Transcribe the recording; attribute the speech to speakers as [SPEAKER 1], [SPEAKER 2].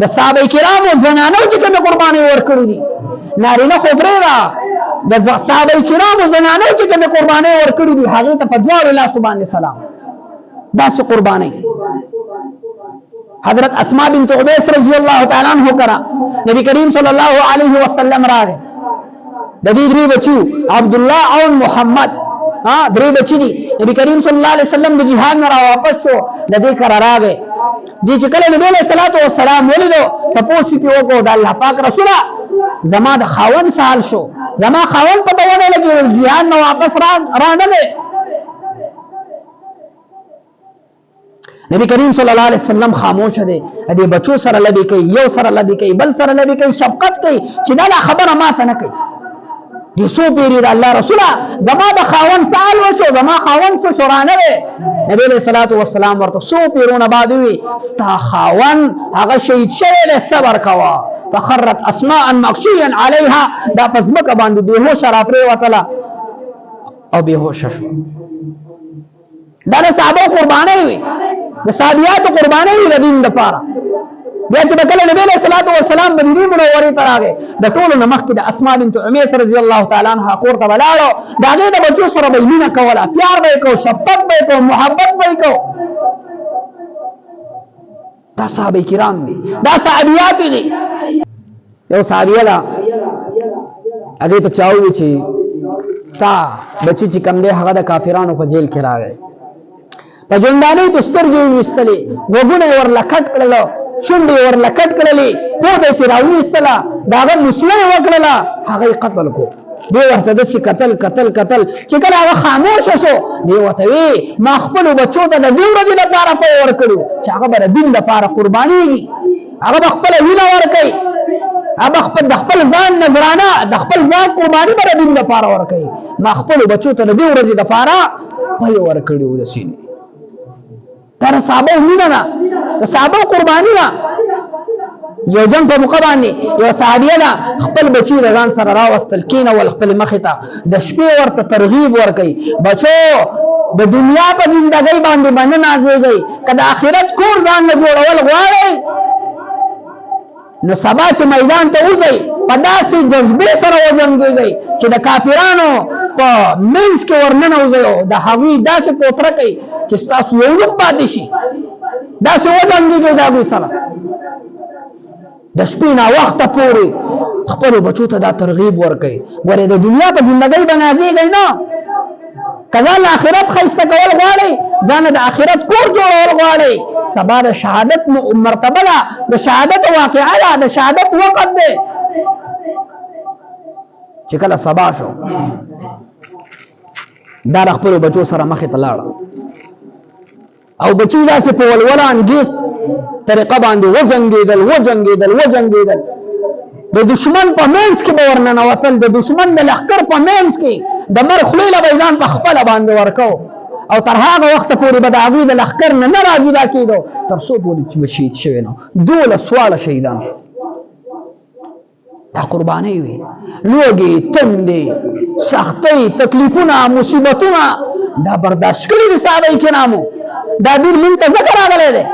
[SPEAKER 1] د صحابه کرامو زنانو چې کوم قرباني ورکړي دي نارینه خو پرېږده د صحابه کرامو زنانو چې کوم قرباني ورکړي دي هغې ته په دواړو لاسو باندې سلام. داسې قرباني حضرت اسماء بنت عبیس رضی الله تعالی عنہ کرا نبی کریم صلی الله علیه وسلم راغی د دې درې بچو عبد الله او محمد درې بچی دي نبی کریم صلی الله علیه وسلم د جهاد نه را واپس شو د دې کرا راغی دې چې کله نبی علیہ الصلوۃ والسلام ولیدو تاسو ته وګورئ د الله پاک رسوله زما د خاون سال شو زما خاون پته ونه لګي جهاد نه واپس را نه دی. نبی کریم صلی الله علیه وسلم خاموش دی دې بچو سره لبي کوي یو سره لبي کوي بل سره لبي کوي شفقت کوي چې دا خبره ماته نه کوي دې سو پیری د الله رسوله زما د خاون سال وشو زما خاون څه شورانه دی. نبی علیہ الصلوۃ والسلام ورته سو پیرونه بعد وی ستا خاون هغه شهید شوی دی صبر کوا فخرت اسماء مغشيا عليها دا پزمک باندې بهوش را پرې وتله او بهوش شو. دا صحابه قرباني وي د صحابياتو قرباني وي د دین لپاره. بیا چې کله نبی علیہ الصلوۃ والسلام مدینه منورې ته راغی د ټولو نه مخکې د اسماء بنت عمیس رضی الله تعالی عنها کور ته ولاړو د هغې د بچو سره به مینه کوله پیار به یې کو شفقت به یې کو محبت به یې کو. دا صحابه کرام دي دا صحابیات دي. یو صحابیه ده هغې ته چا وویل چې ستا بچي چې کوم دی هغه د کافرانو په جیل کې راغی په ژوندانۍ تو سترګې یې ویستلې غوږونه یې ورله کټ کړلو شونډې یې ورله کټ کړلې پوزه یې ترې راویستله د هغه مسله یې وکړله هغه یې قتل کړو. دی ورته داسې کتل چې کله هغه خاموشه شو دی ورته وی ما خپلو بچو ته د دې ورځې لپاره پی ورکړو چې هغه به د دین لپاره قربانېږي هغه به خپله وینه ورکوي هغه د خپل ځان نذرانه د خپل ځان قرباني به د دین لپاره ورکوي ما خپلو بچو ته د دې ورځې لپاره پی ورکړي و داسې دا د صحابه مینه ده د صحابه قرباني ده. یو جنګ په موقع باندې یو صحابیه ده خپل بچي د ځان سره راوستل کېنول خپل مخې ته د شپې ورته ترغیب ورکوي بچو د دنیا په زندګۍ باندې به نه نازېږئ که د آخرت کور ځان نه جوړول غواړئ نو سبا چې میدان ته وځئ په داسې جذبې سره وجنګېږئ چې د کافرانو په منځ کې ورننوځئ او د هغوی داسې کوتره کوي چې ستاسو یو نوم پاتې شي داسې وجنګېږئ د هغوی سره د شپې ناوخته پورې خپلو بچو ته دا ترغیب ورکوي. ګورې د دنیا په زندګۍ به نازېږئ نه که ځان له آخرت ښایسته کول غواړئ ځان د آخرت کور جوړول غواړئ سبا د شهادت مرتبه ده د شهادت واقعه ده د شهادت وخت دی چې کله سبا شو دا د خپلو بچو سره مخې ته لاړه او بچو داسې په ولوله انګیز طریقه باندې وجنګېدل د دشمن په منځ کې به ورننوتل د دشمن د لښکر په منځ کې د مر خولې له به ځان په خپله باندې ورکو او تر هغه وخته پورې به د هغوی د لښکر نه نه راجدا کېدو تر څو پورې چې به شهید شوی نو 12 شهیدان شو. دا قربانۍ وي لوږې تندې سختۍ تکلیفونه مصیبتونه دا برداشت کړي دي صحابه کرامو دا دین موږ ته ځکه راغلی دی